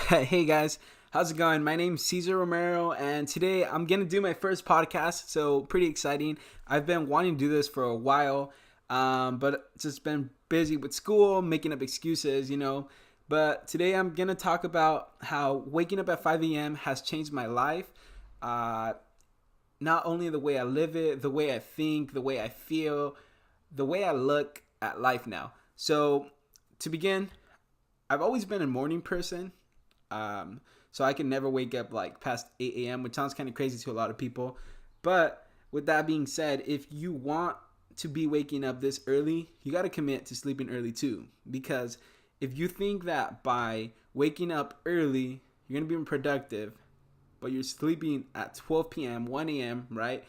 Hey guys, how's it going? My name's Cesar Romero, and today I'm gonna do my first podcast. So pretty exciting. I've been wanting to do this for a while, but just been busy with school, making up excuses. But today I'm gonna talk about how waking up at 5 a.m. has changed my life. Uh, Not only the way I live it, the way I think, the way I feel, the way I look at life now. So to begin, I've always been a morning person. Um, so I can never wake up like past 8 a.m., which sounds kind of crazy to a lot of people. But with that being said, if you want to be waking up this early, you got to commit to sleeping early too. Because if you think that by waking up early, you're going to be productive, but you're sleeping at 12 p.m., 1 a.m., right?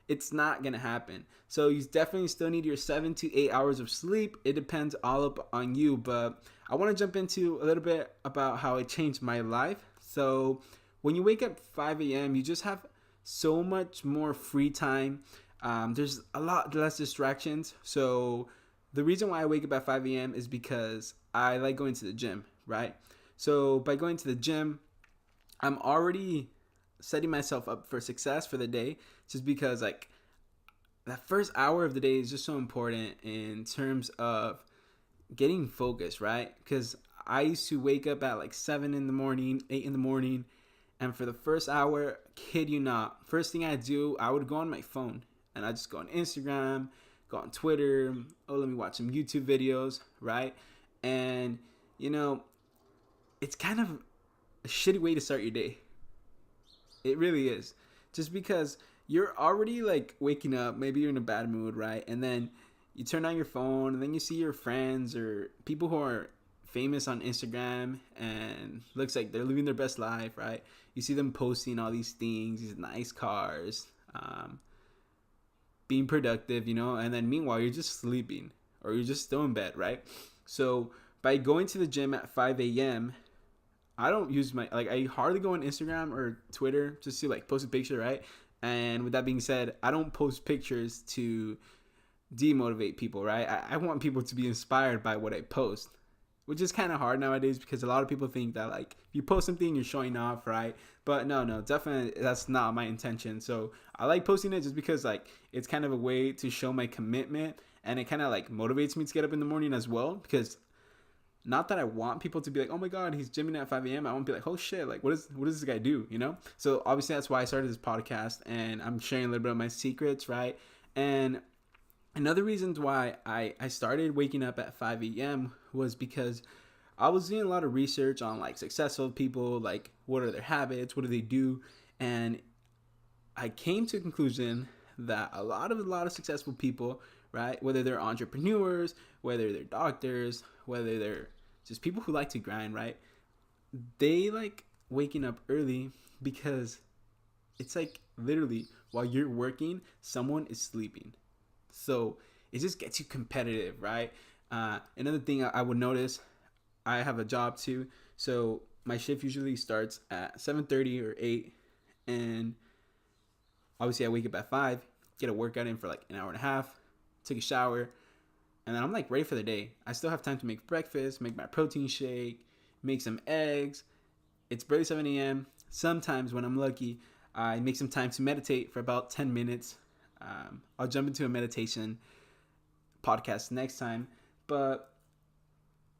It's not going to happen. So you definitely still need your 7 to 8 hours of sleep. It depends all up on you. But I want to jump into a little bit about how it changed my life. So when you wake up 5 a.m., you just have so much more free time. There's a lot less distractions. So the reason why I wake up at 5 a.m. is because I like going to the gym, right? So by going to the gym, I'm already setting myself up for success for the day just because like that first hour of the day is just so important in terms of getting focused, right? Because I used to wake up at like 7 in the morning, 8 in the morning, and for the first hour, kid you not, first thing I do, I would go on my phone and I just go on Instagram, go on Twitter. Oh, let me watch some YouTube videos, right? And you know, it's kind of a shitty way to start your day. It really is. Just because you're already like waking up, maybe you're in a bad mood, right? And then you turn on your phone and then you see your friends or people who are famous on Instagram and looks like they're living their best life, right? You see them posting all these things, these nice cars, being productive, and then meanwhile you're just sleeping or you're just still in bed, right? So by going to the gym at 5 a.m., I don't use I hardly go on Instagram or Twitter just to like post a picture, right? And with that being said, I don't post pictures to demotivate people, right? I want people to be inspired by what I post, which is kind of hard nowadays because a lot of people think that like if you post something, you're showing off, right? But no, definitely that's not my intention. So I like posting it just because like it's kind of a way to show my commitment and it kind of like motivates me to get up in the morning as well because not that I want people to be like, oh my god, he's gymming at 5 a.m. I want to be like, oh shit, like what does this guy do? So obviously that's why I started this podcast and I'm sharing a little bit of my secrets, right? And another reasons why I started waking up at 5 a.m. was because I was doing a lot of research on like successful people, like what are their habits, what do they do, and I came to a conclusion that a lot of successful people, right, whether they're entrepreneurs, whether they're doctors, whether they're just people who like to grind, right, they like waking up early because it's like literally while you're working, someone is sleeping. So it just gets you competitive, right? Another thing I would notice, I have a job too, so my shift usually starts at 7:30 or 8, and obviously I wake up at 5, get a workout in for like an hour and a half, take a shower, and then I'm like ready for the day. I still have time to make breakfast, make my protein shake, make some eggs. It's barely 7 a.m. Sometimes when I'm lucky, I make some time to meditate for about 10 minutes. I'll jump into a meditation podcast next time, but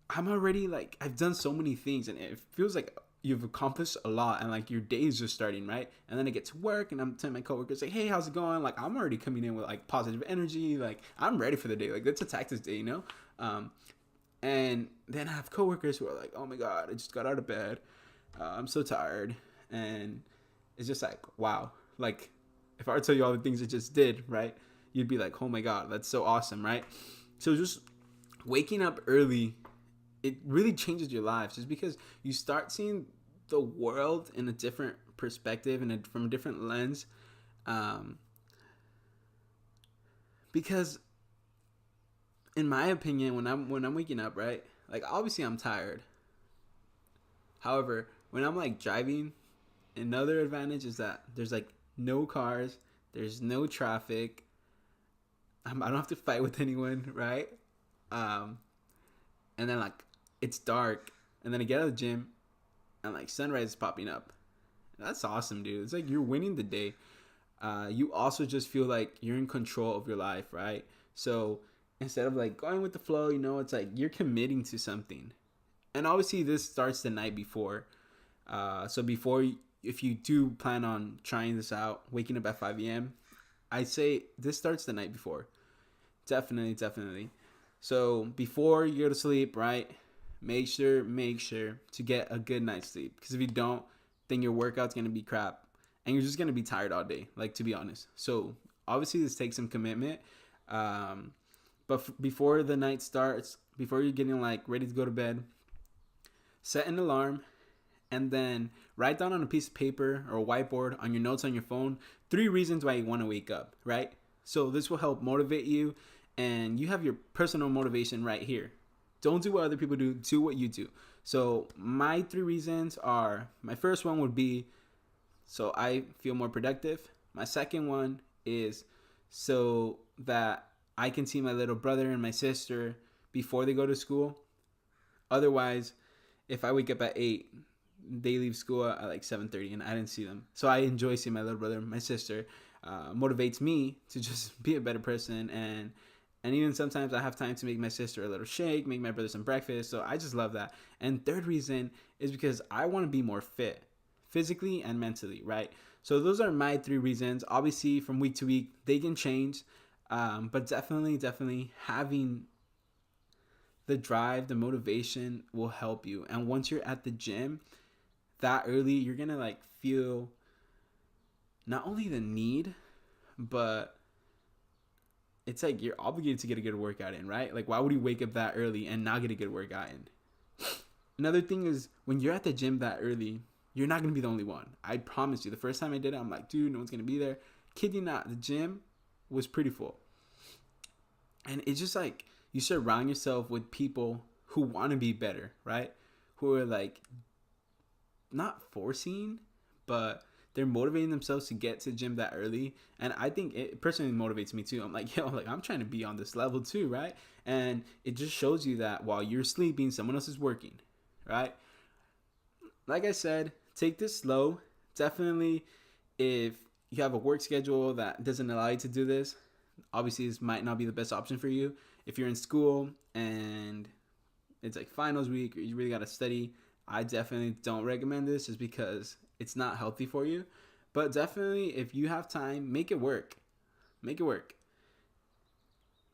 I'm already like, I've done so many things and it feels like you've accomplished a lot and like your day is just starting, right? And then I get to work and I'm telling my coworkers like, hey, how's it going? Like I'm already coming in with like positive energy, like I'm ready for the day, like let's attack this day. um and then I have coworkers who are like, oh my god, I just got out of bed, I'm so tired, and it's just like, wow, like if I were to tell you all the things I just did, right, you'd be like, oh my god, that's so awesome, right? So just waking up early, it really changes your lives just because you start seeing the world in a different perspective and from a different lens. Um, because in my opinion, when I'm waking up, right, like obviously I'm tired. However, when I'm like driving, another advantage is that there's like no cars, there's no traffic. I don't have to fight with anyone, right? Um, and then like it's dark, and then I get out of the gym, and like sunrise is popping up. That's awesome, dude. It's like you're winning the day. You also just feel like you're in control of your life, right? So instead of like going with the flow, it's like you're committing to something. And obviously, this starts the night before. So if you do plan on trying this out, waking up at 5 a.m., I say this starts the night before. Definitely, definitely. So before you go to sleep, right? Make sure to get a good night's sleep. Because if you don't, then your workout's gonna be crap, and you're just gonna be tired all day. Like, to be honest. So obviously, this takes some commitment. But before the night starts, before you're getting like ready to go to bed, set an alarm, and then write down on a piece of paper or a whiteboard on your notes on your phone 3 reasons why you want to wake up, right? So this will help motivate you, and you have your personal motivation right here. Don't do what other people do what you do. So my 3 reasons are, my first one would be so I feel more productive. My second one is so that I can see my little brother and my sister before they go to school. Otherwise, if I wake up at 8, they leave school at like 7:30 and I didn't see them. So I enjoy seeing my little brother, my sister. Motivates me to just be a better person, and even sometimes I have time to make my sister a little shake, make my brother some breakfast. So I just love that. And third reason is because I want to be more fit, physically and mentally, right? So those are my 3 reasons. Obviously, from week to week, they can change, but definitely having the drive, the motivation will help you. And once you're at the gym that early, you're gonna like feel not only the need, but it's like you're obligated to get a good workout in, right? Like, why would you wake up that early and not get a good workout in? Another thing is, when you're at the gym that early, you're not gonna be the only one. I promise you. The first time I did it, I'm like, dude, no one's gonna be there. Kid you not, the gym was pretty full. And it's just like you surround yourself with people who want to be better, right? Who are like not forcing, but they're motivating themselves to get to the gym that early. And I think it personally motivates me too. I'm like, like I'm trying to be on this level too, right? And it just shows you that while you're sleeping, someone else is working, right? Like I said, take this slow. Definitely, if you have a work schedule that doesn't allow you to do this, obviously this might not be the best option for you. If you're in school and it's like finals week, or you really got to study, I definitely don't recommend this just because it's not healthy for you. But definitely, if you have time, make it work. Make it work.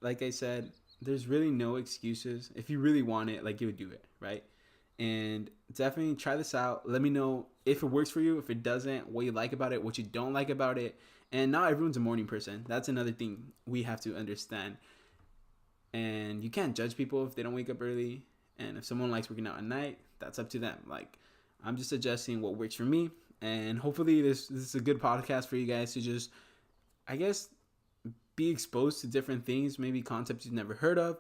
Like I said, there's really no excuses. If you really want it, like, you would do it, right? And definitely try this out. Let me know if it works for you, if it doesn't, what you like about it, what you don't like about it. And not everyone's a morning person. That's another thing we have to understand. And you can't judge people if they don't wake up early. And if someone likes working out at night, that's up to them. Like, I'm just suggesting what works for me. And hopefully this is a good podcast for you guys to just, I guess, be exposed to different things, maybe concepts you've never heard of.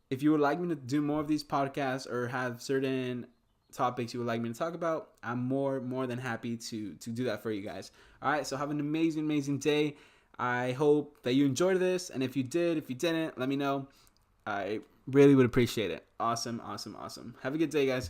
If you would like me to do more of these podcasts or have certain topics you would like me to talk about, I'm more than happy to do that for you guys. All right, so have an amazing day. I hope that you enjoyed this, and if you didn't, let me know. I really would appreciate it. Awesome. Have a good day, guys.